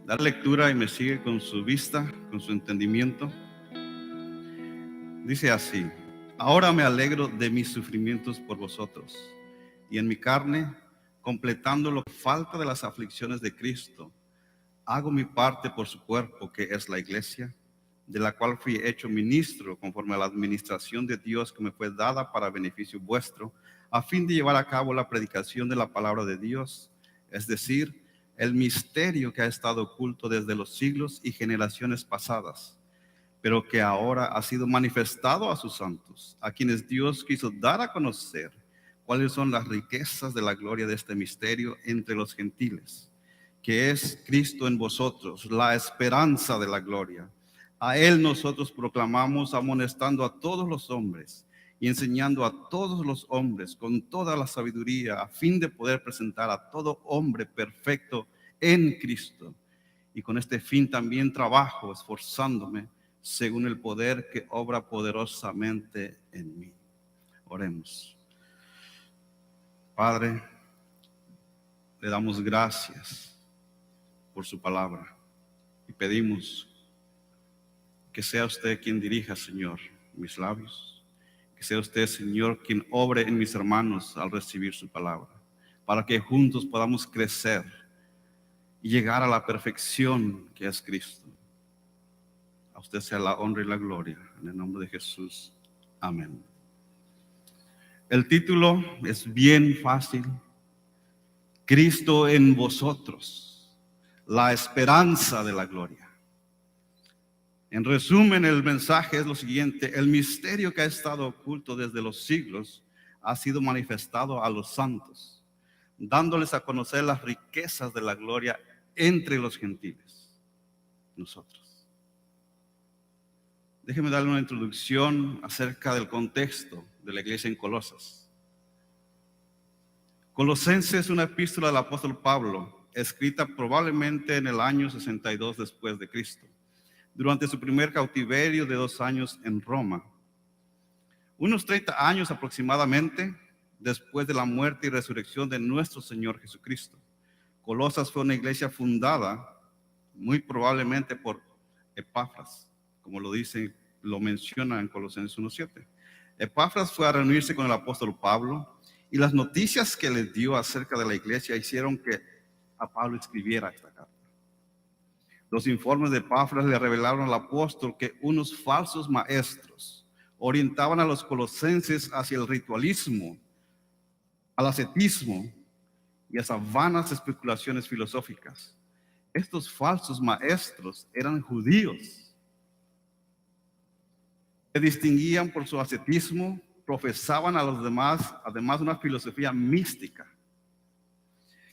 dar lectura y me sigue con su vista, con su entendimiento. Dice así: ahora me alegro de mis sufrimientos por vosotros, y en mi carne, completando lo que falta de las aflicciones de Cristo, hago mi parte por su cuerpo, que es la iglesia, de la cual fui hecho ministro conforme a la administración de Dios que me fue dada para beneficio vuestro, a fin de llevar a cabo la predicación de la palabra de Dios, es decir, el misterio que ha estado oculto desde los siglos y generaciones pasadas, pero que ahora ha sido manifestado a sus santos, a quienes Dios quiso dar a conocer cuáles son las riquezas de la gloria de este misterio entre los gentiles, que es Cristo en vosotros, la esperanza de la gloria. A Él nosotros proclamamos, amonestando a todos los hombres y enseñando a todos los hombres con toda la sabiduría, a fin de poder presentar a todo hombre perfecto en Cristo. Y con este fin también trabajo, esforzándome según el poder que obra poderosamente en mí. Oremos. Padre, le damos gracias por su palabra y pedimos que sea usted quien dirija, Señor, mis labios, que sea usted, Señor, quien obre en mis hermanos al recibir su palabra, para que juntos podamos crecer y llegar a la perfección que es Cristo. A usted sea la honra y la gloria, en el nombre de Jesús. Amén. El título es bien fácil: Cristo en vosotros, la esperanza de la gloria. En resumen, el mensaje es lo siguiente: el misterio que ha estado oculto desde los siglos ha sido manifestado a los santos, dándoles a conocer las riquezas de la gloria entre los gentiles, nosotros. Déjeme darle una introducción acerca del contexto de la iglesia en Colosas. Colosenses es una epístola del apóstol Pablo, escrita probablemente en el año 62 después de Cristo, durante su primer cautiverio de 2 años en Roma. Unos 30 años aproximadamente después de la muerte y resurrección de nuestro Señor Jesucristo. Colosas fue una iglesia fundada muy probablemente por Epafras, como lo menciona en Colosenses 1:7. Epafras fue a reunirse con el apóstol Pablo, y las noticias que le dio acerca de la iglesia hicieron que a Pablo escribiera esta carta. Los informes de Epafras le revelaron al apóstol que unos falsos maestros orientaban a los colosenses hacia el ritualismo, al ascetismo y a esas vanas especulaciones filosóficas. Estos falsos maestros eran judíos. Se distinguían por su ascetismo, profesaban a los demás, además, una filosofía mística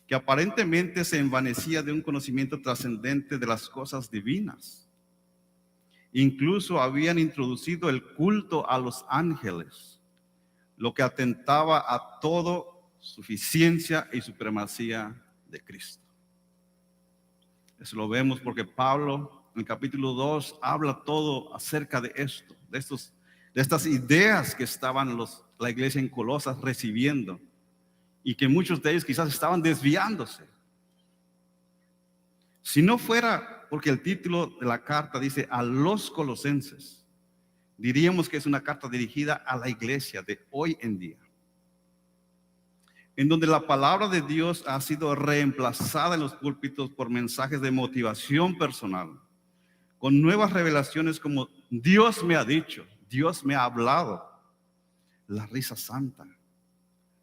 que aparentemente se envanecía de un conocimiento trascendente de las cosas divinas. Incluso habían introducido el culto a los ángeles, lo que atentaba a toda suficiencia y supremacía de Cristo. Eso lo vemos porque Pablo en el capítulo 2 habla todo acerca de esto, de estas ideas que estaban la iglesia en Colosas recibiendo, y que muchos de ellos quizás estaban desviándose. Si no fuera porque el título de la carta dice a los colosenses, diríamos que es una carta dirigida a la iglesia de hoy en día, en donde la palabra de Dios ha sido reemplazada en los púlpitos por mensajes de motivación personal, con nuevas revelaciones como Dios me ha dicho, Dios me ha hablado, la risa santa,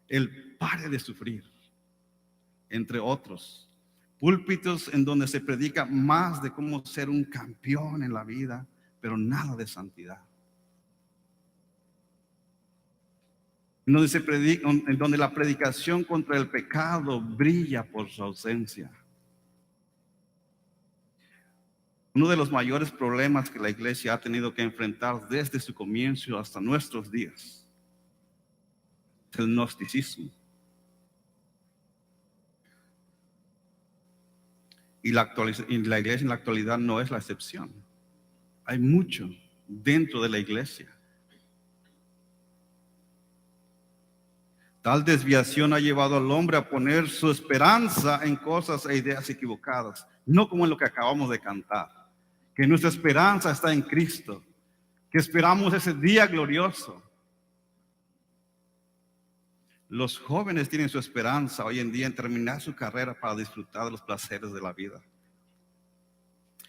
el pare de sufrir, entre otros. Púlpitos en donde se predica más de cómo ser un campeón en la vida, pero nada de santidad. En donde la predicación contra el pecado brilla por su ausencia. Uno de los mayores problemas que la iglesia ha tenido que enfrentar desde su comienzo hasta nuestros días es el gnosticismo. Y la iglesia en la actualidad no es la excepción. Hay mucho dentro de la iglesia. Tal desviación ha llevado al hombre a poner su esperanza en cosas e ideas equivocadas, no como en lo que acabamos de cantar, que nuestra esperanza está en Cristo, que esperamos ese día glorioso. Los jóvenes tienen su esperanza hoy en día en terminar su carrera para disfrutar de los placeres de la vida.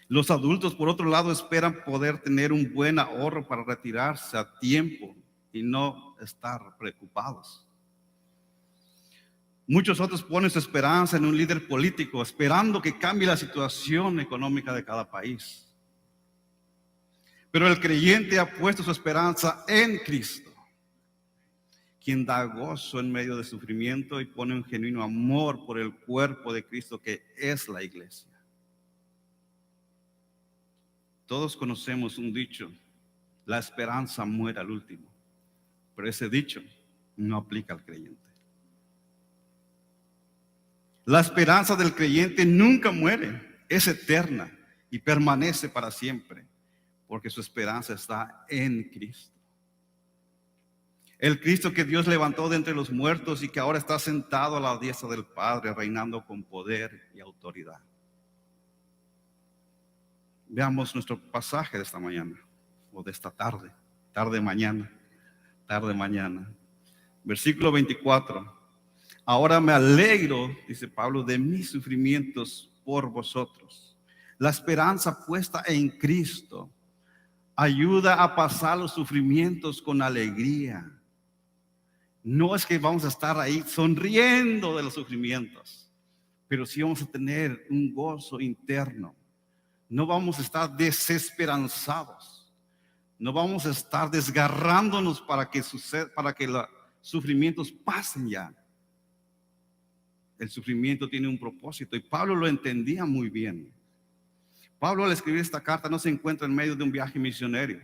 Los adultos, por otro lado, esperan poder tener un buen ahorro para retirarse a tiempo y no estar preocupados. Muchos otros ponen su esperanza en un líder político, esperando que cambie la situación económica de cada país. Pero el creyente ha puesto su esperanza en Cristo, quien da gozo en medio de sufrimiento y pone un genuino amor por el cuerpo de Cristo, que es la iglesia. Todos conocemos un dicho: la esperanza muere al último, pero ese dicho no aplica al creyente. La esperanza del creyente nunca muere, es eterna y permanece para siempre, porque su esperanza está en Cristo. El Cristo que Dios levantó de entre los muertos y que ahora está sentado a la diestra del Padre, reinando con poder y autoridad. Veamos nuestro pasaje de esta mañana, o de esta tarde, tarde mañana. Versículo 24. Ahora me alegro, dice Pablo, de mis sufrimientos por vosotros. La esperanza puesta en Cristo ayuda a pasar los sufrimientos con alegría. No es que vamos a estar ahí sonriendo de los sufrimientos, pero sí vamos a tener un gozo interno. No vamos a estar desesperanzados. No vamos a estar desgarrándonos para que los sufrimientos pasen ya. El sufrimiento tiene un propósito y Pablo lo entendía muy bien. Pablo, al escribir esta carta, no se encuentra en medio de un viaje misionero,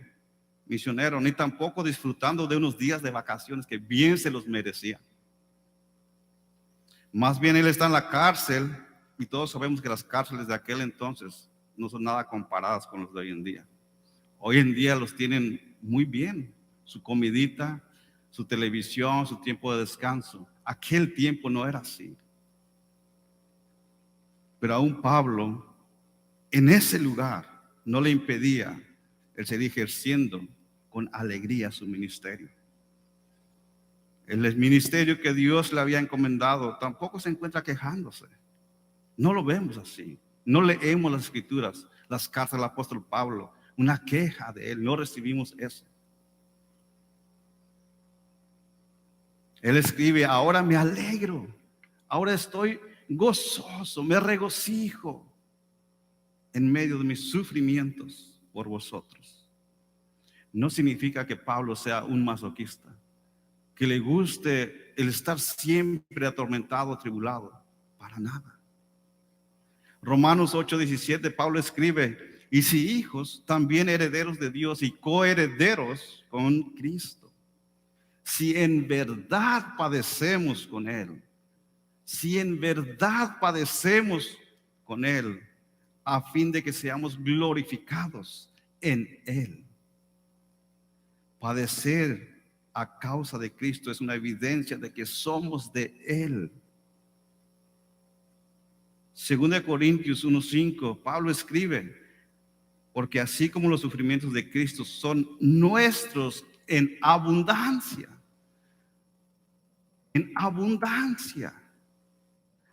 ni tampoco disfrutando de unos días de vacaciones que bien se los merecía. Más bien él está en la cárcel, y todos sabemos que las cárceles de aquel entonces no son nada comparadas con los de hoy en día. Hoy en día los tienen muy bien, su comidita, su televisión, su tiempo de descanso. Aquel tiempo no era así. Pero aún Pablo, en ese lugar, no le impedía el seguir ejerciendo con alegría su ministerio. El ministerio que Dios le había encomendado tampoco se encuentra quejándose. No lo vemos así. No leemos las escrituras, las cartas del apóstol Pablo, una queja de él. No recibimos eso. Él escribe: ahora me alegro, ahora estoy gozoso, me regocijo en medio de mis sufrimientos por vosotros. No significa que Pablo sea un masoquista, que le guste el estar siempre atormentado, atribulado, para nada. Romanos 8:17, Pablo escribe: y si hijos, también herederos de Dios y coherederos con Cristo. Si en verdad padecemos con Él, a fin de que seamos glorificados en Él. Padecer a causa de Cristo es una evidencia de que somos de Él. 2 Corintios 1:5, Pablo escribe: porque así como los sufrimientos de Cristo son nuestros en abundancia,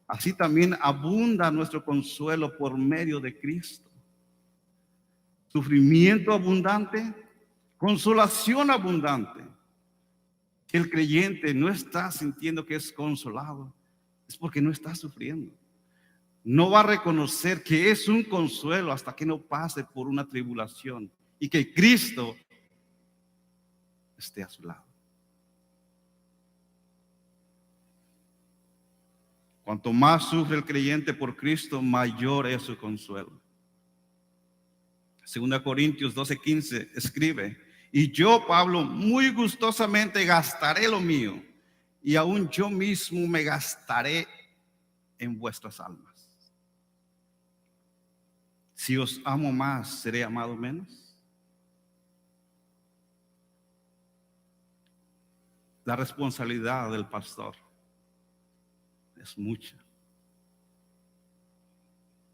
así también abunda nuestro consuelo por medio de Cristo. Sufrimiento abundante, consolación abundante. Si el creyente no está sintiendo que es consolado, es porque no está sufriendo. No va a reconocer que es un consuelo hasta que no pase por una tribulación y que Cristo esté a su lado. Cuanto más sufre el creyente por Cristo, mayor es su consuelo. 2 Corintios 12:15 escribe: y yo, Pablo, muy gustosamente gastaré lo mío, y aún yo mismo me gastaré en vuestras almas. Si os amo más, ¿seré amado menos? La responsabilidad del pastor es mucha.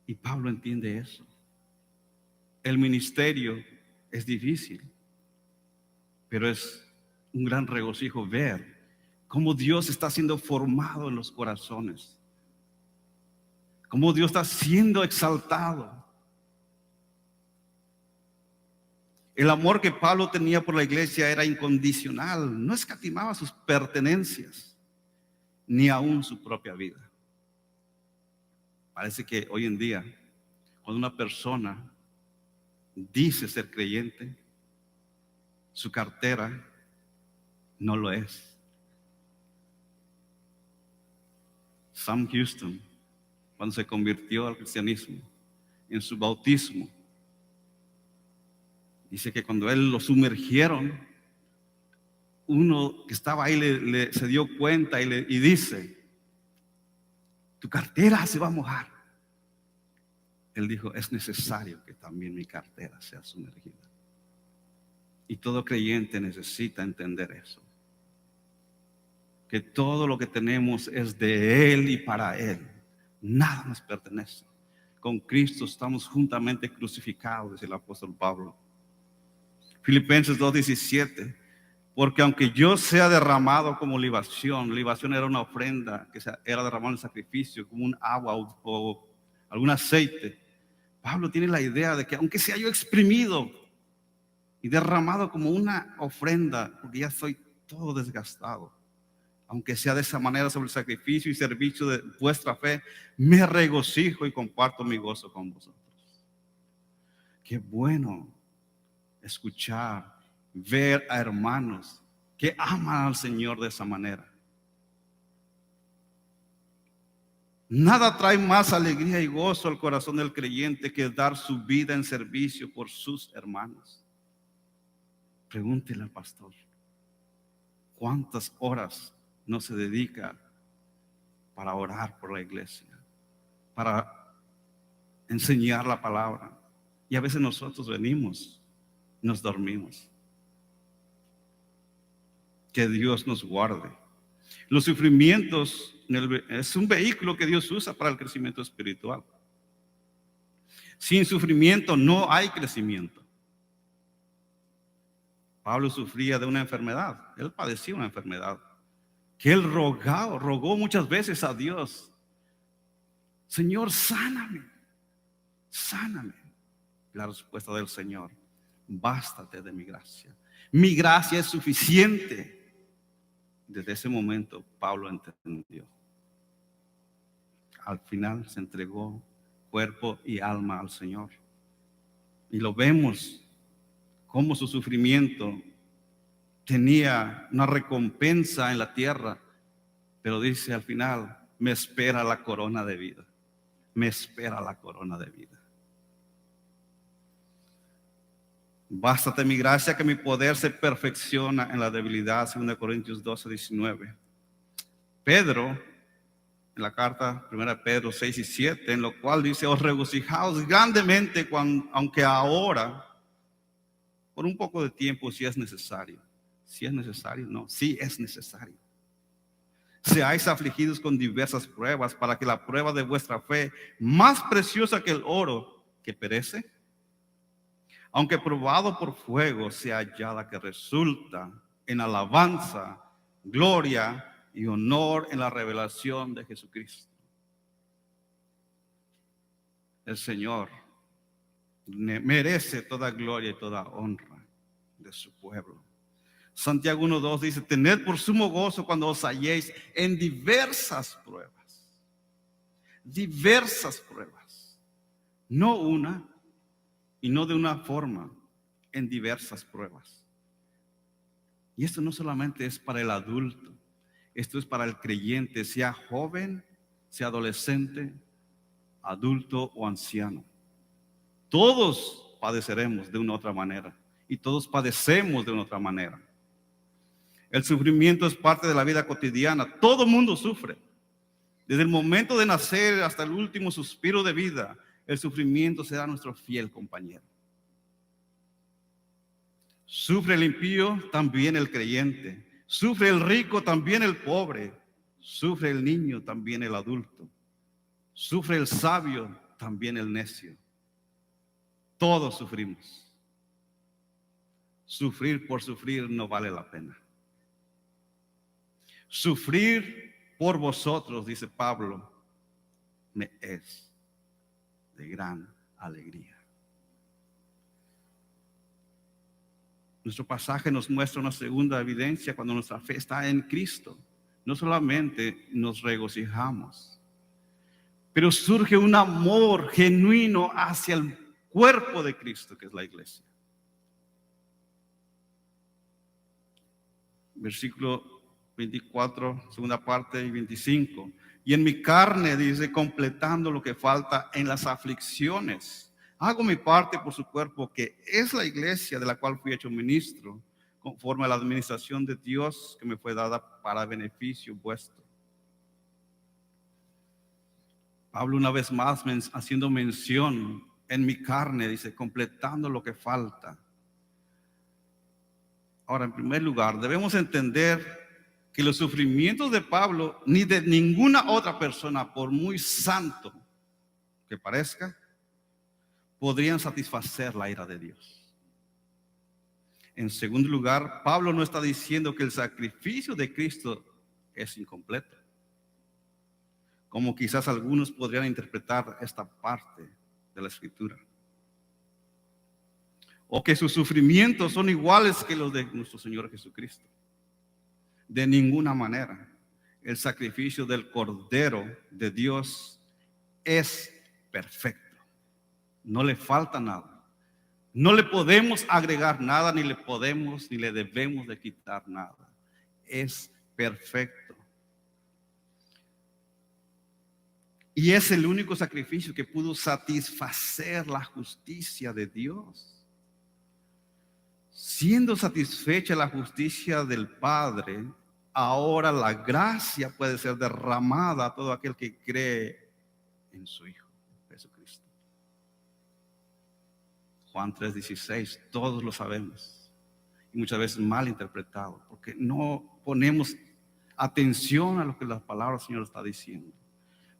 Y Pablo entiende eso. El ministerio es difícil, pero es un gran regocijo ver cómo Dios está siendo formado en los corazones, cómo Dios está siendo exaltado. El amor que Pablo tenía por la iglesia era incondicional, no escatimaba sus pertenencias, ni aún su propia vida. Parece que hoy en día, cuando una persona dice ser creyente, su cartera no lo es. Sam Houston, cuando se convirtió al cristianismo, en su bautismo, dice que cuando él lo sumergieron, uno que estaba ahí se dio cuenta y dice: tu cartera se va a mojar. Él dijo: es necesario que también mi cartera sea sumergida. Y todo creyente necesita entender eso, que todo lo que tenemos es de Él y para Él, nada nos pertenece. Con Cristo estamos juntamente crucificados, dice el apóstol Pablo. Filipenses 2:17, porque aunque yo sea derramado como libación era una ofrenda que era derramado en sacrificio, como un agua o algún aceite. Pablo tiene la idea de que aunque sea yo exprimido y derramado como una ofrenda, porque ya estoy todo desgastado, aunque sea de esa manera sobre el sacrificio y servicio de vuestra fe, me regocijo y comparto mi gozo con vosotros. Qué bueno escuchar, ver a hermanos que aman al Señor de esa manera. Nada trae más alegría y gozo al corazón del creyente que dar su vida en servicio por sus hermanos. Pregúntele al pastor: ¿cuántas horas no se dedica para orar por la iglesia, para enseñar la palabra? Y a veces nosotros venimos, nos dormimos. Que Dios nos guarde. Los sufrimientos es un vehículo que Dios usa para el crecimiento espiritual. Sin sufrimiento no hay crecimiento. Pablo sufría de una enfermedad, él padecía una enfermedad, que él rogó muchas veces a Dios: Señor, sáname, sáname. La respuesta del Señor: bástate de mi gracia. Mi gracia es suficiente. Desde ese momento Pablo entendió. Al final se entregó cuerpo y alma al Señor. Y lo vemos cómo su sufrimiento tenía una recompensa en la tierra, pero dice al final: me espera la corona de vida. Me espera la corona de vida. Bástate mi gracia, que mi poder se perfecciona en la debilidad. 2 Corintios 12:19. Pedro, en la carta 1 Pedro 6:7, en lo cual dice: os regocijaos grandemente aunque ahora, por un poco de tiempo, si es necesario. Si es necesario, no, sí es necesario. Seáis afligidos con diversas pruebas, para que la prueba de vuestra fe, más preciosa que el oro que perece, aunque probado por fuego, sea hallada que resulta en alabanza, gloria y honor en la revelación de Jesucristo. El Señor merece toda gloria y toda honra de su pueblo. Santiago 1:2 dice: tened por sumo gozo cuando os halléis en diversas pruebas. Diversas pruebas. No una y no de una forma, en diversas pruebas. Y esto no solamente es para el adulto, esto es para el creyente, sea joven, sea adolescente, adulto o anciano. Todos padeceremos de una u otra manera, y todos padecemos de una otra manera. El sufrimiento es parte de la vida cotidiana. Todo mundo sufre. Desde el momento de nacer hasta el último suspiro de vida, el sufrimiento será nuestro fiel compañero. Sufre el impío, también el creyente. Sufre el rico, también el pobre. Sufre el niño, también el adulto. Sufre el sabio, también el necio. Todos sufrimos. Sufrir por sufrir no vale la pena. Sufrir por vosotros, dice Pablo, me es de gran alegría. Nuestro pasaje nos muestra una segunda evidencia cuando nuestra fe está en Cristo. No solamente nos regocijamos, pero surge un amor genuino hacia el cuerpo de Cristo, que es la iglesia. Versículo 24, segunda parte, y 25. Y en mi carne, dice, completando lo que falta en las aflicciones, hago mi parte por su cuerpo, que es la iglesia, de la cual fui hecho ministro, conforme a la administración de Dios que me fue dada para beneficio vuestro. Pablo una vez más haciendo mención en mi carne, dice, completando lo que falta. Ahora, en primer lugar, debemos entender que los sufrimientos de Pablo ni de ninguna otra persona, por muy santo que parezca, podrían satisfacer la ira de Dios. En segundo lugar, Pablo no está diciendo que el sacrificio de Cristo es incompleto, como quizás algunos podrían interpretar esta parte de la Escritura, o que sus sufrimientos son iguales que los de nuestro Señor Jesucristo. De ninguna manera. El sacrificio del Cordero de Dios es perfecto. No le falta nada. No le podemos agregar nada, ni le debemos de quitar nada. Es perfecto. Y es el único sacrificio que pudo satisfacer la justicia de Dios. Siendo satisfecha la justicia del Padre, ahora la gracia puede ser derramada a todo aquel que cree en su Hijo, Jesucristo. Juan 3:16, todos lo sabemos, y muchas veces mal interpretado, porque no ponemos atención a lo que la palabra del Señor está diciendo.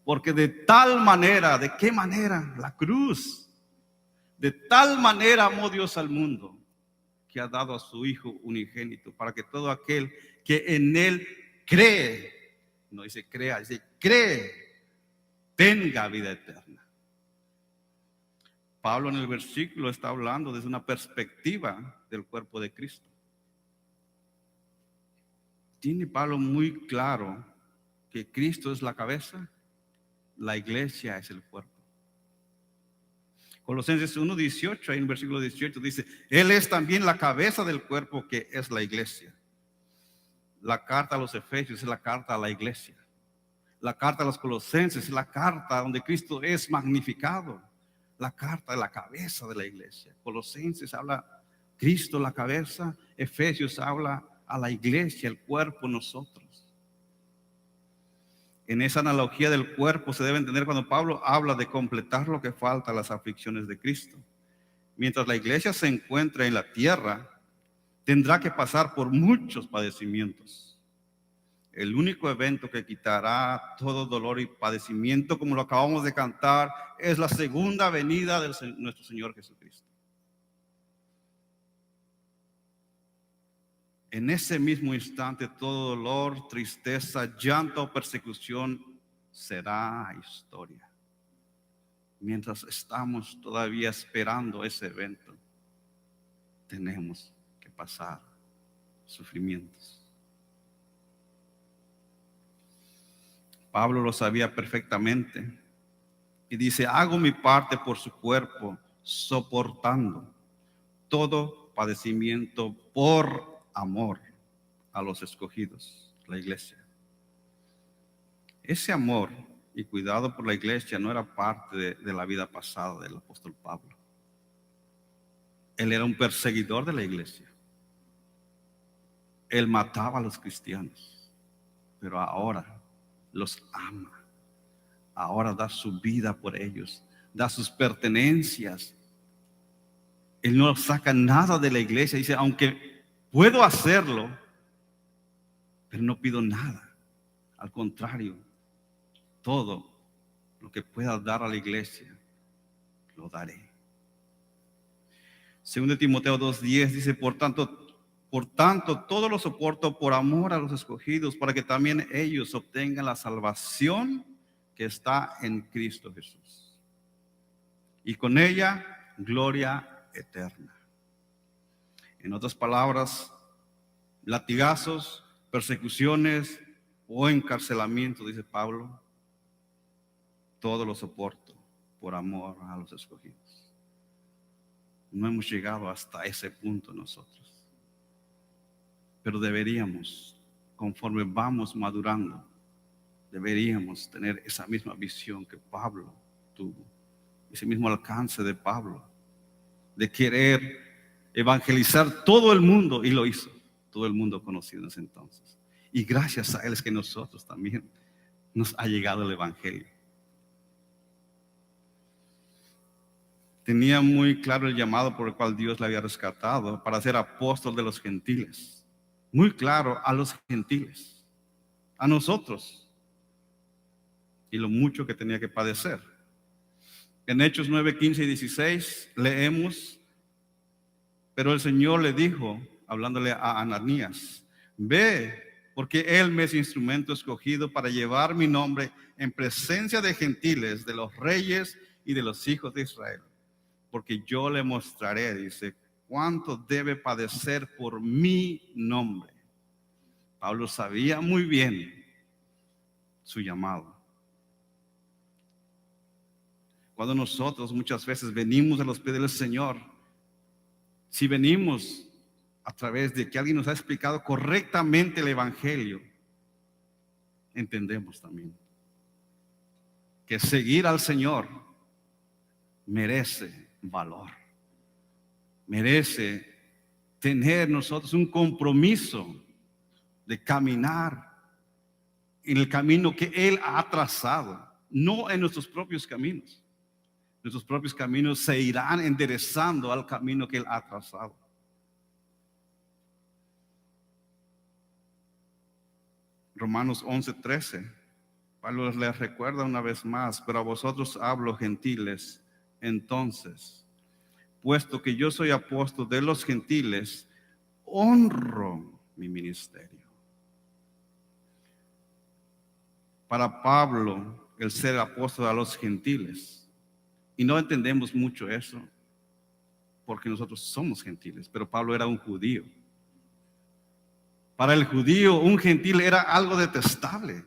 Porque de tal manera, ¿de qué manera? La cruz. De tal manera amó Dios al mundo, que ha dado a su Hijo unigénito, para que todo aquel que en Él cree, no dice crea, dice cree, tenga vida eterna. Pablo en el versículo está hablando desde una perspectiva del cuerpo de Cristo. Tiene Pablo muy claro que Cristo es la cabeza, la iglesia es el cuerpo. Colosenses 1:18, ahí en el versículo 18 dice, Él es también la cabeza del cuerpo, que es la iglesia. La carta a los Efesios es la carta a la iglesia. La carta a los Colosenses es la carta donde Cristo es magnificado. La carta de la cabeza de la iglesia. Colosenses habla Cristo la cabeza, Efesios habla a la iglesia, el cuerpo, nosotros. En esa analogía del cuerpo se debe entender cuando Pablo habla de completar lo que falta a las aflicciones de Cristo. Mientras la iglesia se encuentra en la tierra, tendrá que pasar por muchos padecimientos. El único evento que quitará todo dolor y padecimiento, como lo acabamos de cantar, es la segunda venida de nuestro Señor Jesucristo. En ese mismo instante, todo dolor, tristeza, llanto o persecución será historia. Mientras estamos todavía esperando ese evento, tenemos que pasar sufrimientos. Pablo lo sabía perfectamente y dice, hago mi parte por su cuerpo, soportando todo padecimiento por amor a los escogidos, la iglesia. Ese amor y cuidado por la iglesia no era parte de la vida pasada del apóstol Pablo. Él era un perseguidor de la iglesia. Él mataba a los cristianos, pero ahora los ama. Ahora da su vida por ellos, da sus pertenencias. Él no saca nada de la iglesia. Dice, aunque puedo hacerlo, pero no pido nada. Al contrario, todo lo que pueda dar a la iglesia lo daré. Segundo de Timoteo 2:10 dice, por tanto, todo lo soporto por amor a los escogidos, para que también ellos obtengan la salvación que está en Cristo Jesús. Y con ella, gloria eterna. En otras palabras, latigazos, persecuciones o encarcelamiento, dice Pablo, todo lo soporto por amor a los escogidos. No hemos llegado hasta ese punto nosotros, pero deberíamos, conforme vamos madurando, deberíamos tener esa misma visión que Pablo tuvo, ese mismo alcance de Pablo, de querer evangelizar todo el mundo, y lo hizo, todo el mundo conocido en ese entonces. Y gracias a él es que nosotros también nos ha llegado el evangelio. Tenía muy claro el llamado por el cual Dios le había rescatado para ser apóstol de los gentiles. Muy claro, a los gentiles, a nosotros, y lo mucho que tenía que padecer. En Hechos 9, 15 y 16 leemos, pero el Señor le dijo, hablándole a Ananías, ve, porque él me es instrumento escogido para llevar mi nombre en presencia de gentiles, de los reyes y de los hijos de Israel. Porque yo le mostraré, dice, cuánto debe padecer por mi nombre. Pablo sabía muy bien su llamado. Cuando nosotros muchas veces venimos a los pies del Señor, si venimos a través de que alguien nos ha explicado correctamente el evangelio, entendemos también que seguir al Señor merece valor, merece tener nosotros un compromiso de caminar en el camino que Él ha trazado, no en nuestros propios caminos. Nuestros propios caminos se irán enderezando al camino que Él ha trazado. Romanos 11:13, Pablo les recuerda una vez más, pero a vosotros hablo, gentiles, entonces, puesto que yo soy apóstol de los gentiles, honro mi ministerio. Para Pablo, el ser apóstol a los gentiles, y no entendemos mucho eso, porque nosotros somos gentiles, pero Pablo era un judío. Para el judío, un gentil era algo detestable,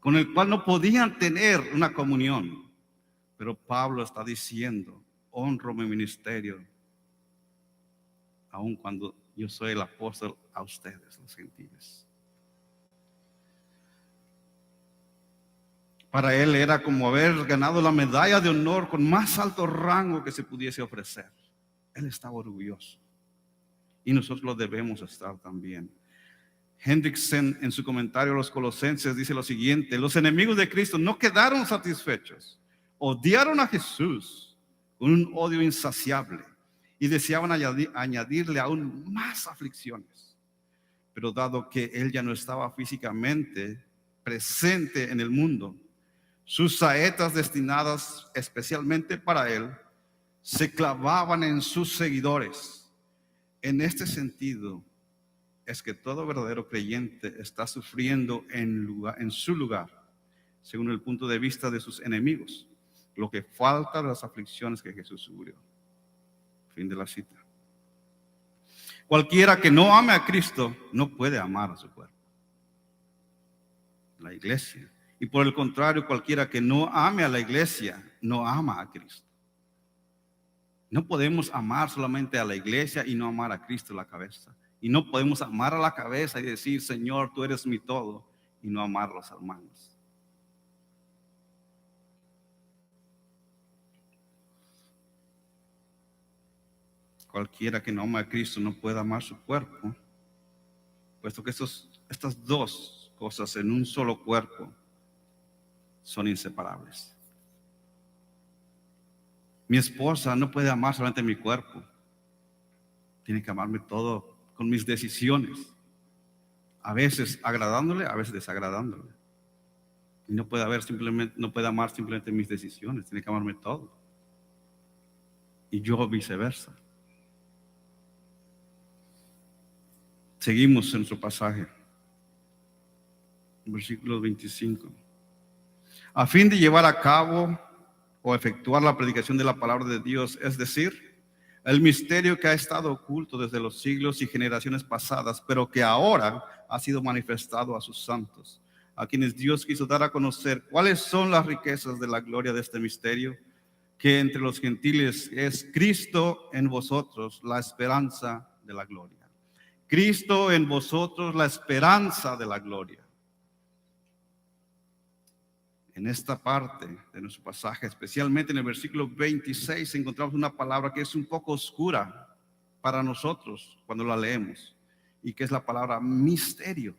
con el cual no podían tener una comunión. Pero Pablo está diciendo, honro mi ministerio, aun cuando yo soy el apóstol a ustedes, los gentiles. Para él era como haber ganado la medalla de honor con más alto rango que se pudiese ofrecer. Él estaba orgulloso. Y nosotros lo debemos estar también. Hendrickson, en su comentario a los Colosenses, dice lo siguiente: los enemigos de Cristo no quedaron satisfechos. Odiaron a Jesús con un odio insaciable y deseaban añadirle aún más aflicciones. Pero dado que él ya no estaba físicamente presente en el mundo, sus saetas destinadas especialmente para él se clavaban en sus seguidores. En este sentido es que todo verdadero creyente está sufriendo en su lugar, según el punto de vista de sus enemigos, lo que falta de las aflicciones que Jesús sufrió. Fin de la cita. Cualquiera que no ame a Cristo no puede amar a su cuerpo, la iglesia. Y por el contrario, cualquiera que no ame a la iglesia no ama a Cristo. No podemos amar solamente a la iglesia y no amar a Cristo, la cabeza. Y no podemos amar a la cabeza y decir, Señor, tú eres mi todo, y no amar a los hermanos. Cualquiera que no ama a Cristo no puede amar su cuerpo, puesto que estas dos cosas en un solo cuerpo son inseparables. Mi esposa no puede amar solamente mi cuerpo, tiene que amarme todo con mis decisiones, a veces agradándole, a veces desagradándole. Y no puede amar simplemente mis decisiones, tiene que amarme todo. y yo viceversa. Seguimos en nuestro pasaje, versículo 25. A fin de llevar a cabo o efectuar la predicación de la palabra de Dios, es decir, el misterio que ha estado oculto desde los siglos y generaciones pasadas, pero que ahora ha sido manifestado a sus santos, a quienes Dios quiso dar a conocer cuáles son las riquezas de la gloria de este misterio, que entre los gentiles es Cristo en vosotros, la esperanza de la gloria. Cristo en vosotros, la esperanza de la gloria. En esta parte de nuestro pasaje, especialmente en el versículo 26, encontramos una palabra que es un poco oscura para nosotros cuando la leemos, y que es la palabra misterio.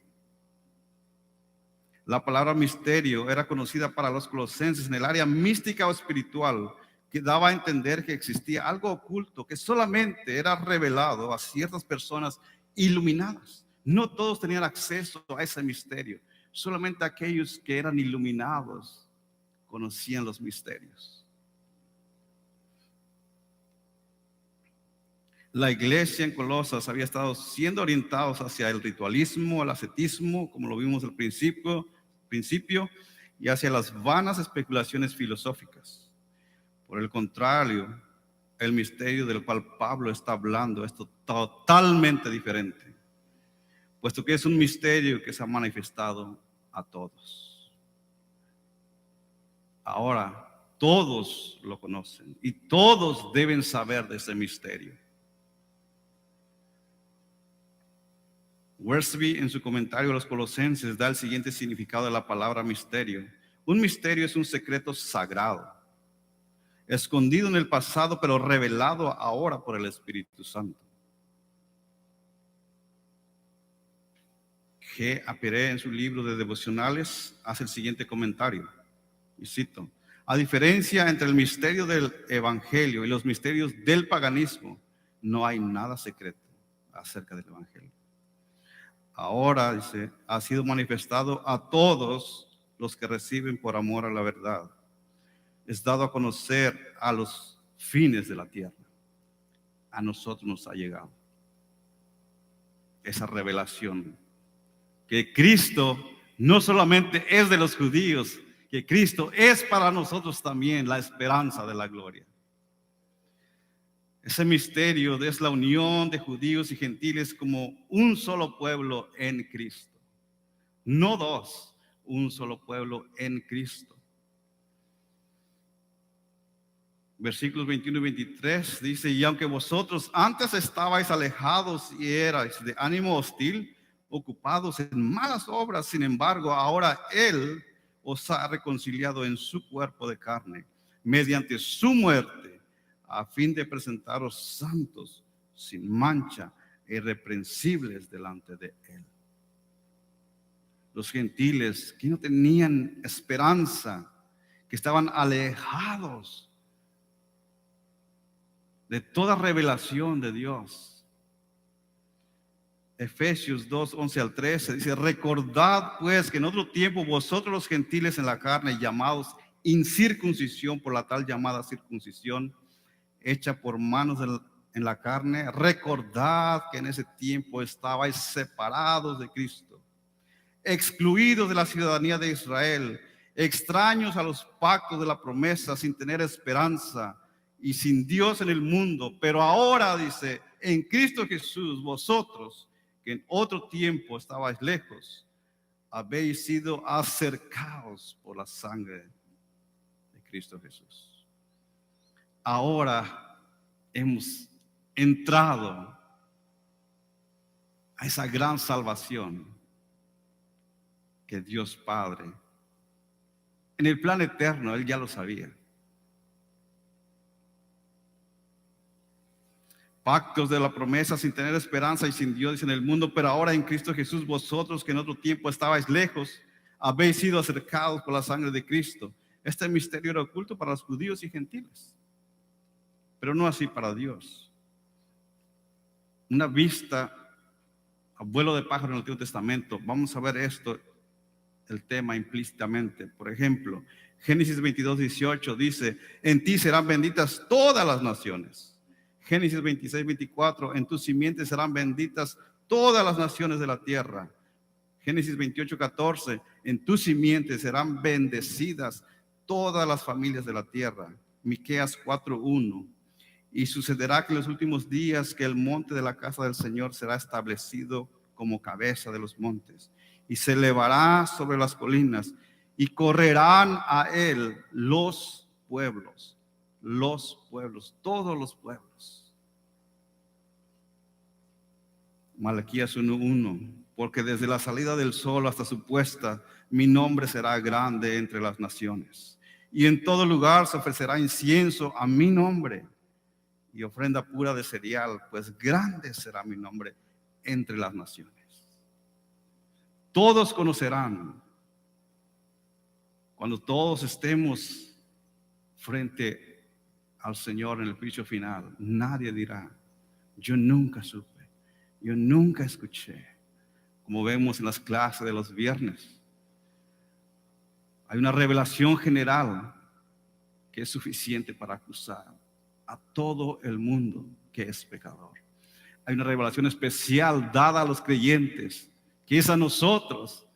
La palabra misterio era conocida para los colosenses en el área mística o espiritual, que daba a entender que existía algo oculto que solamente era revelado a ciertas personas iluminadas. No todos tenían acceso a ese misterio. Solamente aquellos que eran iluminados conocían los misterios. La iglesia en Colosas había estado siendo orientados hacia el ritualismo, el ascetismo, como lo vimos al principio, y hacia las vanas especulaciones filosóficas. Por el contrario, el misterio del cual Pablo está hablando es totalmente diferente, puesto que es un misterio que se ha manifestado a todos. Ahora, todos lo conocen y todos deben saber de ese misterio. Wiersbe, en su comentario a los Colosenses, da el siguiente significado de la palabra misterio. Un misterio es un secreto sagrado, escondido en el pasado, pero revelado ahora por el Espíritu Santo. G. Apere, en su libro de devocionales, hace el siguiente comentario, y cito: a diferencia entre el misterio del evangelio y los misterios del paganismo, no hay nada secreto acerca del evangelio. Ahora, dice, ha sido manifestado a todos los que reciben por amor a la verdad. Es dado a conocer a los fines de la tierra. A nosotros nos ha llegado esa revelación, que Cristo no solamente es de los judíos, que Cristo es para nosotros también la esperanza de la gloria. Ese misterio es la unión de judíos y gentiles como un solo pueblo en Cristo. No dos, un solo pueblo en Cristo. Versículos 21 y 23 dice: y aunque vosotros antes estabais alejados y erais de ánimo hostil, ocupados en malas obras, sin embargo, ahora Él os ha reconciliado en su cuerpo de carne, mediante su muerte, a fin de presentaros santos, sin mancha e irreprensibles delante de Él. Los gentiles que no tenían esperanza, que estaban alejados de toda revelación de Dios. Efesios 2, 11 al 13 dice: recordad pues que en otro tiempo vosotros los gentiles en la carne, llamados incircuncisión por la tal llamada circuncisión, hecha por manos en la carne, recordad que en ese tiempo estabais separados de Cristo, excluidos de la ciudadanía de Israel, extraños a los pactos de la promesa, sin tener esperanza y sin Dios en el mundo. Pero ahora, dice, en Cristo Jesús, vosotros que en otro tiempo estabais lejos, habéis sido acercados por la sangre de Cristo Jesús. Ahora hemos entrado a esa gran salvación que Dios Padre, en el plan eterno, Él ya lo sabía. Pactos de la promesa, sin tener esperanza y sin Dios en el mundo, pero ahora en Cristo Jesús, vosotros que en otro tiempo estabais lejos, habéis sido acercados por la sangre de Cristo. Este misterio era oculto para los judíos y gentiles, pero no así para Dios. Una vista a vuelo de pájaro en el Antiguo Testamento, vamos a ver esto, el tema implícitamente. Por ejemplo, Génesis 22:18 dice, en ti serán benditas todas las naciones. Génesis 26:24, en tu simiente serán benditas todas las naciones de la tierra. Génesis 28:14, en tu simiente serán bendecidas todas las familias de la tierra. Miqueas 4:1, y sucederá que en los últimos días que el monte de la casa del Señor será establecido como cabeza de los montes, y se elevará sobre las colinas, y correrán a él los pueblos, todos los pueblos. Malaquías 1:1, porque desde la salida del sol hasta su puesta, mi nombre será grande entre las naciones, y en todo lugar se ofrecerá incienso a mi nombre, y ofrenda pura de cereal, pues grande será mi nombre entre las naciones. Todos conocerán, cuando todos estemos frente al Señor en el juicio final, nadie dirá, yo nunca supe, yo nunca escuché. Como vemos en las clases de los viernes, hay una revelación general que es suficiente para acusar a todo el mundo que es pecador. Hay una revelación especial dada a los creyentes, que es a nosotros.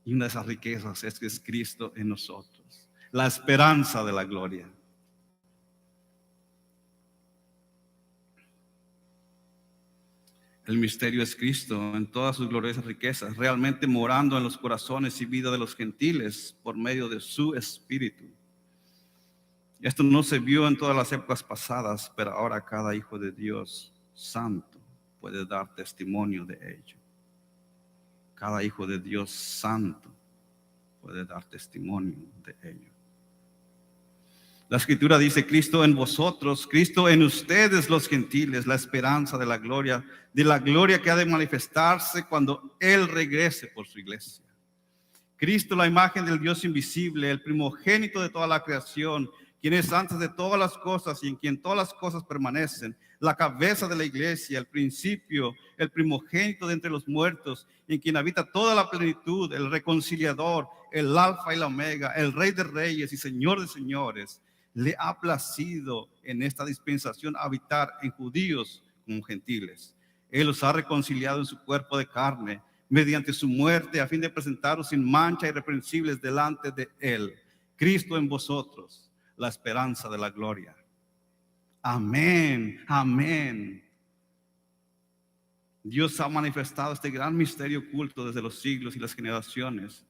Y una de esas riquezas es que es Cristo en nosotros, la esperanza de la gloria. El misterio es Cristo en todas sus gloriosas riquezas, realmente morando en los corazones y vida de los gentiles por medio de su Espíritu. Esto no se vio en todas las épocas pasadas, pero ahora cada hijo de Dios santo puede dar testimonio de ello. Cada hijo de Dios santo puede dar testimonio de ello. La Escritura dice, Cristo en vosotros, Cristo en ustedes los gentiles, la esperanza de la gloria que ha de manifestarse cuando Él regrese por su iglesia. Cristo, la imagen del Dios invisible, el primogénito de toda la creación, quien es antes de todas las cosas y en quien todas las cosas permanecen, la cabeza de la iglesia, el principio, el primogénito de entre los muertos, en quien habita toda la plenitud, el reconciliador, el alfa y la omega, el rey de reyes y señor de señores. Le ha placido en esta dispensación habitar en judíos como gentiles. Él los ha reconciliado en su cuerpo de carne mediante su muerte, a fin de presentaros sin mancha, irreprensibles delante de Él. Cristo en vosotros, la esperanza de la gloria. Amén, amén. Dios ha manifestado este gran misterio oculto desde los siglos y las generaciones,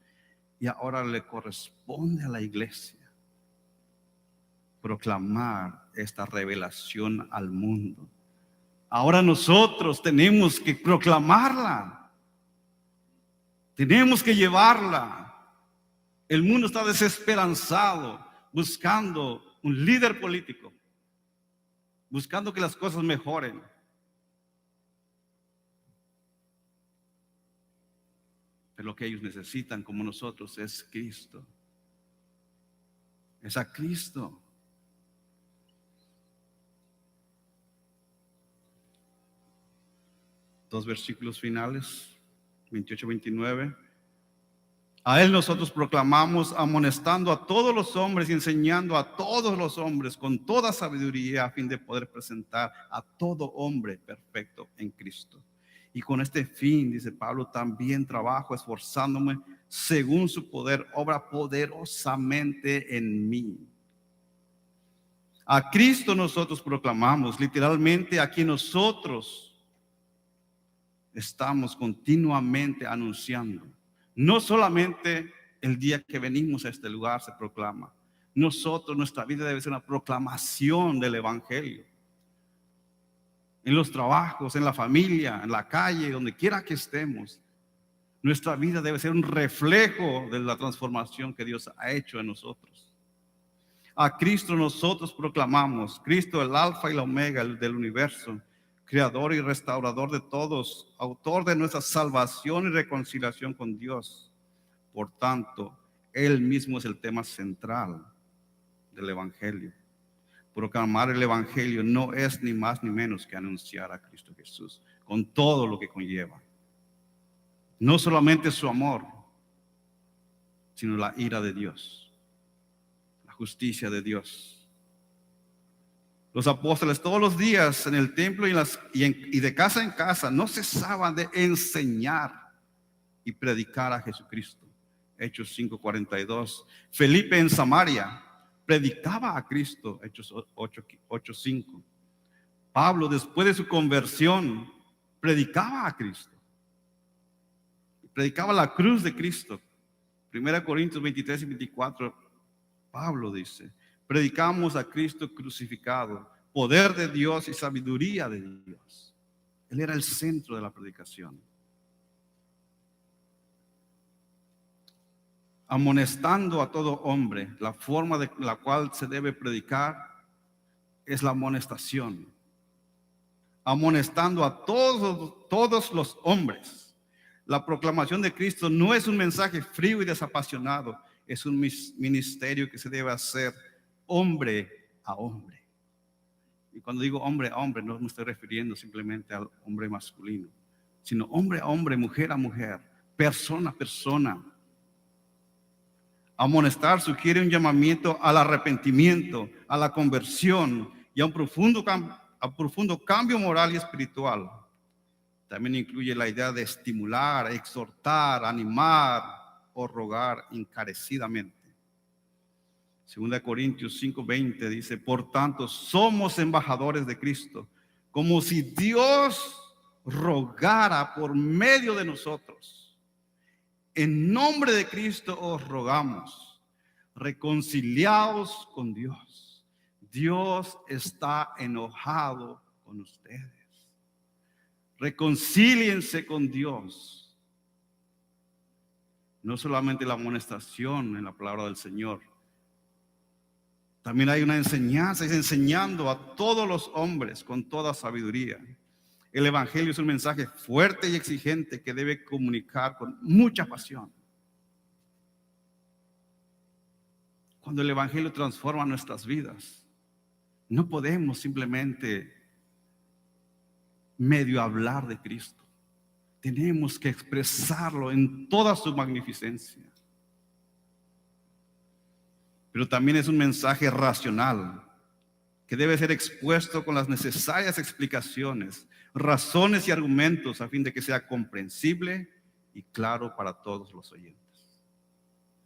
y ahora le corresponde a la iglesia proclamar esta revelación al mundo. Ahora nosotros tenemos que proclamarla, tenemos que llevarla. El mundo está desesperanzado, buscando un líder político, buscando que las cosas mejoren. Pero lo que ellos necesitan, como nosotros, es Cristo. Es a Cristo. Dos versículos finales, 28-29. A Él nosotros proclamamos, amonestando a todos los hombres y enseñando a todos los hombres con toda sabiduría, a fin de poder presentar a todo hombre perfecto en Cristo. Y con este fin, dice Pablo, también trabajo esforzándome según su poder, obra poderosamente en mí. A Cristo nosotros proclamamos, literalmente aquí nosotros estamos continuamente anunciando. No solamente el día que venimos a este lugar se proclama. Nosotros, nuestra vida debe ser una proclamación del Evangelio. En los trabajos, en la familia, en la calle, donde quiera que estemos, nuestra vida debe ser un reflejo de la transformación que Dios ha hecho en nosotros. A Cristo nosotros proclamamos, Cristo el alfa y la omega, el del universo, creador y restaurador de todos, autor de nuestra salvación y reconciliación con Dios. Por tanto, Él mismo es el tema central del Evangelio. Proclamar el Evangelio no es ni más ni menos que anunciar a Cristo Jesús, con todo lo que conlleva. No solamente su amor, sino la ira de Dios. justicia de Dios. Los apóstoles todos los días en el templo y de casa en casa no cesaban de enseñar y predicar a Jesucristo. Hechos 5:42. Felipe en Samaria predicaba a Cristo. Hechos 8:5. Pablo, después de su conversión, predicaba a Cristo. Predicaba la cruz de Cristo. 1 Corintios 23:24, Pablo dice: predicamos a Cristo crucificado, poder de Dios y sabiduría de Dios. Él era el centro de la predicación. Amonestando a todo hombre, la forma de la cual se debe predicar es la amonestación. Amonestando a todos los hombres. La proclamación de Cristo no es un mensaje frío y desapasionado, es un ministerio que se debe hacer hombre a hombre. Y cuando digo hombre a hombre, no me estoy refiriendo simplemente al hombre masculino, sino hombre a hombre, mujer a mujer, persona a persona. Amonestar sugiere un llamamiento al arrepentimiento, a la conversión y a un profundo cambio moral y espiritual. También incluye la idea de estimular, exhortar, animar o rogar encarecidamente. 2 Corintios 5:20 dice: por tanto, somos embajadores de Cristo, como si Dios rogara por medio de nosotros. En nombre de Cristo os rogamos, reconciliaos con Dios. Dios está enojado con ustedes. Reconcíliense con Dios. No solamente la amonestación en la palabra del Señor, también hay una enseñanza, es enseñando a todos los hombres con toda sabiduría. El evangelio es un mensaje fuerte y exigente que debe comunicar con mucha pasión. Cuando el evangelio transforma nuestras vidas, no podemos simplemente medio hablar de Cristo. Tenemos que expresarlo en toda su magnificencia. Pero también es un mensaje racional que debe ser expuesto con las necesarias explicaciones, razones y argumentos a fin de que sea comprensible y claro para todos los oyentes.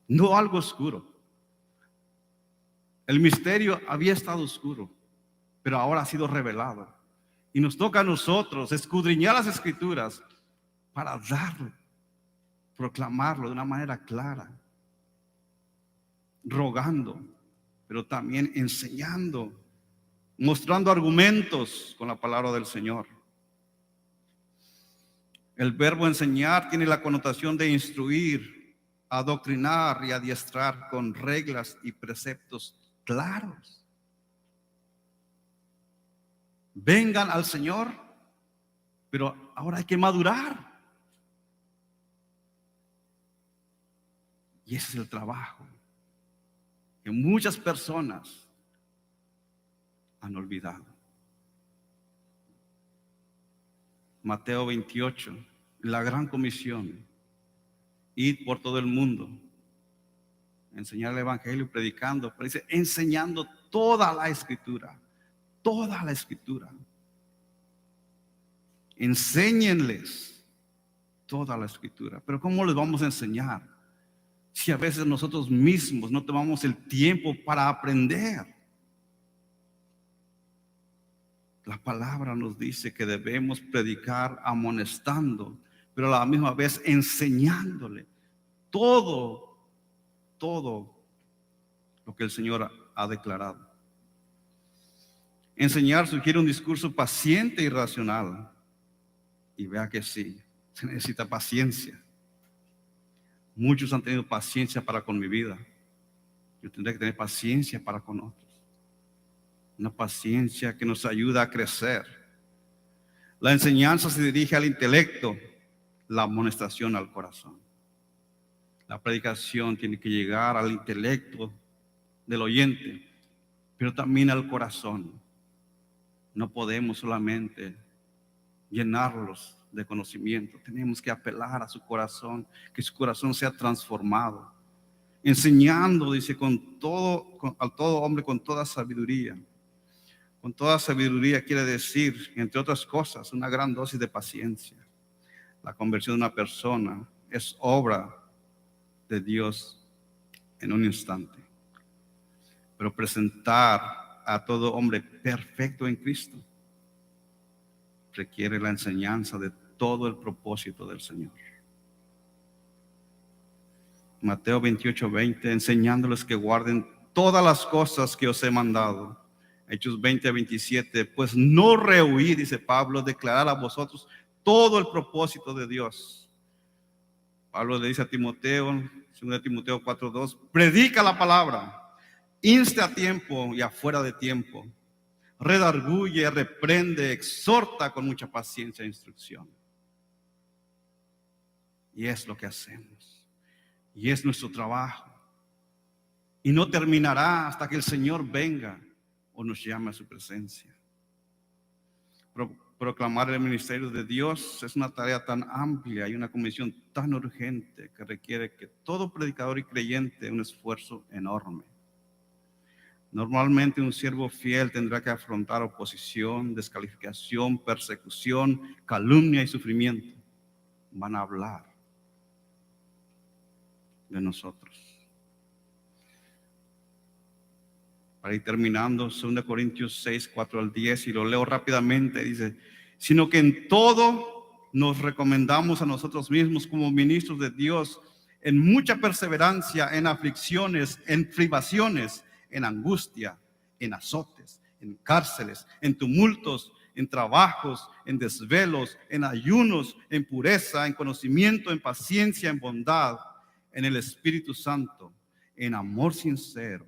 No algo oscuro. El misterio había estado oscuro, pero ahora ha sido revelado. Y nos toca a nosotros escudriñar las Escrituras para darlo, proclamarlo de una manera clara, rogando, pero también enseñando, mostrando argumentos con la palabra del Señor. El verbo enseñar tiene la connotación de instruir, adoctrinar y adiestrar con reglas y preceptos claros. Vengan al Señor, pero ahora hay que madurar. Y ese es el trabajo que muchas personas han olvidado. Mateo 28, la gran comisión: id por todo el mundo, enseñar el evangelio, predicando, pero dice enseñando toda la escritura. Toda la escritura. Enséñenles toda la escritura. Pero ¿cómo les vamos a enseñar si a veces nosotros mismos no tomamos el tiempo para aprender? La palabra nos dice que debemos predicar amonestando, pero a la misma vez enseñándole todo lo que el Señor ha declarado. Enseñar sugiere un discurso paciente y racional. Y vea que sí, se necesita paciencia. Muchos han tenido paciencia para con mi vida. Yo tendré que tener paciencia para con otros. Una paciencia que nos ayuda a crecer. La enseñanza se dirige al intelecto, la amonestación al corazón. La predicación tiene que llegar al intelecto del oyente, pero también al corazón. No podemos solamente llenarlos de conocimiento. Tenemos que apelar a su corazón, que su corazón sea transformado. enseñando, dice, a todo hombre con toda sabiduría. Con toda sabiduría quiere decir, entre otras cosas, una gran dosis de paciencia. La conversión de una persona es obra de Dios en un instante. Pero presentar a todo hombre perfecto en Cristo requiere la enseñanza de todo el propósito del Señor. Mateo 28:20, enseñándoles que guarden todas las cosas que os he mandado. Hechos 20:27, pues no rehuí, dice Pablo, declarar a vosotros todo el propósito de Dios. Pablo le dice a Timoteo, 2 Timoteo 4:2, predica la palabra, insta a tiempo y afuera de tiempo, redarguye, reprende, exhorta con mucha paciencia e instrucción. Y es lo que hacemos. Y es nuestro trabajo. Y no terminará hasta que el Señor venga o nos llame a su presencia. Proclamar el ministerio de Dios es una tarea tan amplia y una comisión tan urgente que requiere que todo predicador y creyente un esfuerzo enorme. Normalmente un siervo fiel tendrá que afrontar oposición, descalificación, persecución, calumnia y sufrimiento. Van a hablar de nosotros. Para ir terminando, 2 Corintios 6:4-10, y lo leo rápidamente, dice, sino que en todo nos recomendamos a nosotros mismos como ministros de Dios, en mucha perseverancia, en aflicciones, en privaciones, en angustia, en azotes, en cárceles, en tumultos, en trabajos, en desvelos, en ayunos, en pureza, en conocimiento, en paciencia, en bondad, en el Espíritu Santo, en amor sincero,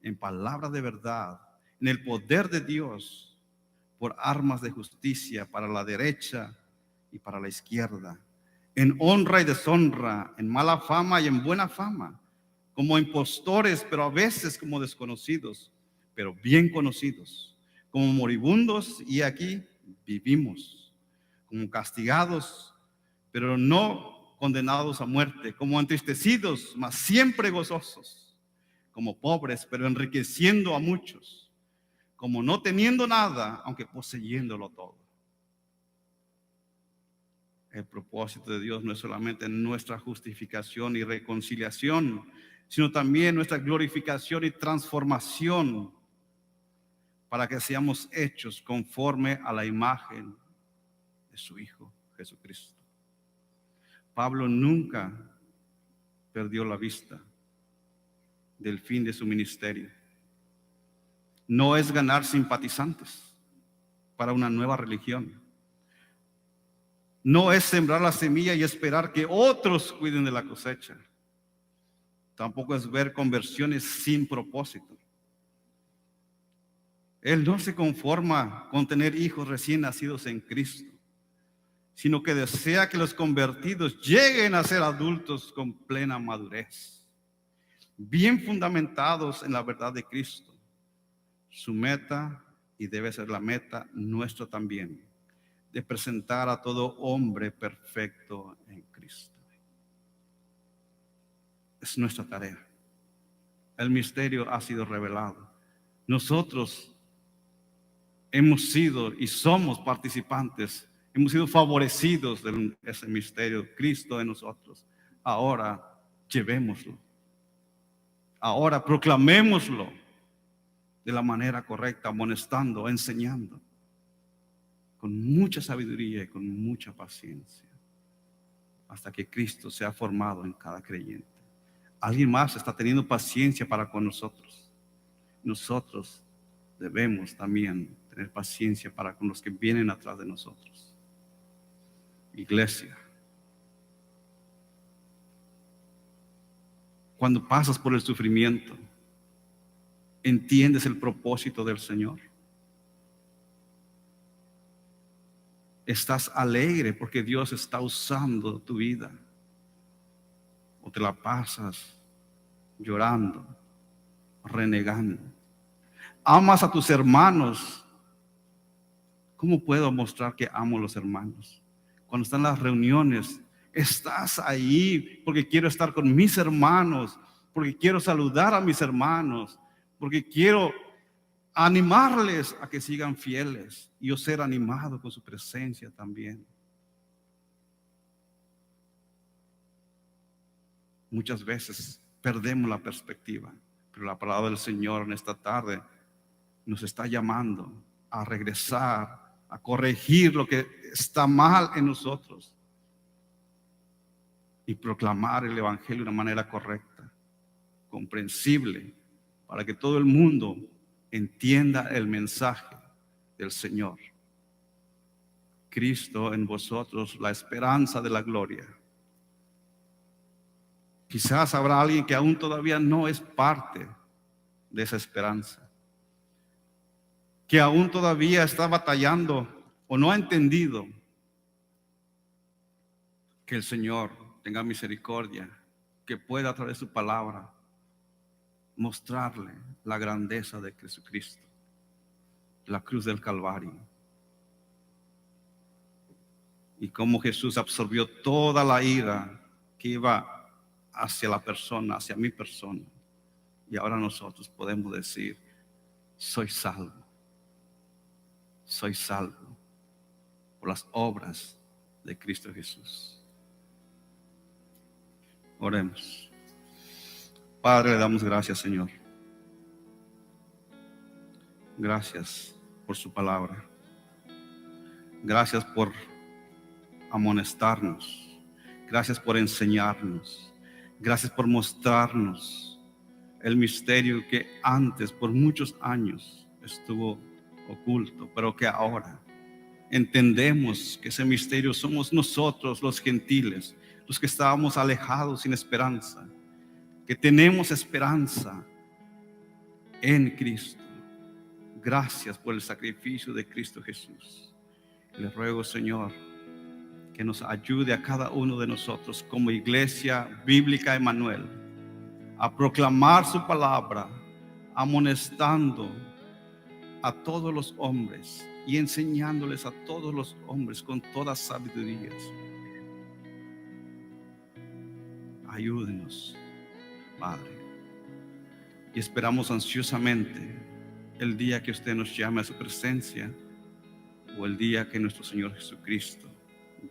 en palabra de verdad, en el poder de Dios, por armas de justicia para la derecha y para la izquierda, en honra y deshonra, en mala fama y en buena fama, como impostores, pero a veces como desconocidos, pero bien conocidos, como moribundos y aquí vivimos, como castigados, pero no condenados a muerte, como entristecidos, mas siempre gozosos, como pobres, pero enriqueciendo a muchos, como no teniendo nada, aunque poseyéndolo todo. El propósito de Dios no es solamente nuestra justificación y reconciliación, sino también nuestra glorificación y transformación, para que seamos hechos conforme a la imagen de su Hijo Jesucristo. Pablo nunca perdió la vista del fin de su ministerio. No es ganar simpatizantes para una nueva religión. No es sembrar la semilla y esperar que otros cuiden de la cosecha. Tampoco es ver conversiones sin propósito. Él no se conforma con tener hijos recién nacidos en Cristo, sino que desea que los convertidos lleguen a ser adultos con plena madurez, bien fundamentados en la verdad de Cristo. Su meta, y debe ser la meta nuestra también, de presentar a todo hombre perfecto en Cristo. Es nuestra tarea. El misterio ha sido revelado. Nosotros hemos sido y somos participantes, hemos sido favorecidos de ese misterio, Cristo en nosotros. Ahora llevémoslo. Ahora proclamémoslo de la manera correcta, amonestando, enseñando, con mucha sabiduría y con mucha paciencia, hasta que Cristo sea formado en cada creyente. Alguien más está teniendo paciencia para con nosotros. Nosotros debemos también tener paciencia para con los que vienen atrás de nosotros. Iglesia, cuando pasas por el sufrimiento, ¿entiendes el propósito del Señor? ¿Estás alegre porque Dios está usando tu vida? ¿O te la pasas llorando, renegando? ¿Amas a tus hermanos? ¿Cómo puedo mostrar que amo a los hermanos? Cuando están las reuniones, estás ahí porque quiero estar con mis hermanos, porque quiero saludar a mis hermanos, porque quiero animarles a que sigan fieles y yo ser animado con su presencia también. Muchas veces perdemos la perspectiva, pero la palabra del Señor en esta tarde nos está llamando a regresar, a corregir lo que está mal en nosotros y proclamar el Evangelio de una manera correcta, comprensible, para que todo el mundo entienda el mensaje del Señor. Cristo en vosotros, la esperanza de la gloria. Quizás habrá alguien que aún todavía no es parte de esa esperanza, que aún todavía está batallando o no ha entendido que el Señor tenga misericordia, que pueda a través de su palabra mostrarle la grandeza de Jesucristo, la cruz del Calvario, y cómo Jesús absorbió toda la ira que iba hacia la persona, hacia mi persona. Y ahora nosotros podemos decir, soy salvo por las obras de Cristo Jesús. Oremos. Padre, le damos gracias, Señor. Gracias por su palabra. Gracias por amonestarnos. Gracias por enseñarnos. Gracias por mostrarnos el misterio que antes, por muchos años, estuvo oculto, pero que ahora entendemos que ese misterio somos nosotros, los gentiles, los que estábamos alejados sin esperanza, que tenemos esperanza en Cristo. Gracias por el sacrificio de Cristo Jesús. Le ruego, Señor, que nos ayude a cada uno de nosotros como Iglesia Bíblica Emanuel a proclamar su palabra, amonestando a todos los hombres y enseñándoles a todos los hombres con toda sabiduría. Ayúdenos, Padre, y esperamos ansiosamente el día que usted nos llame a su presencia o el día que nuestro Señor Jesucristo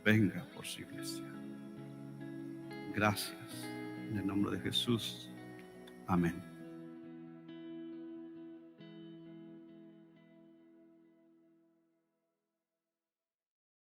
venga por su iglesia. Gracias. En el nombre de Jesús. Amén.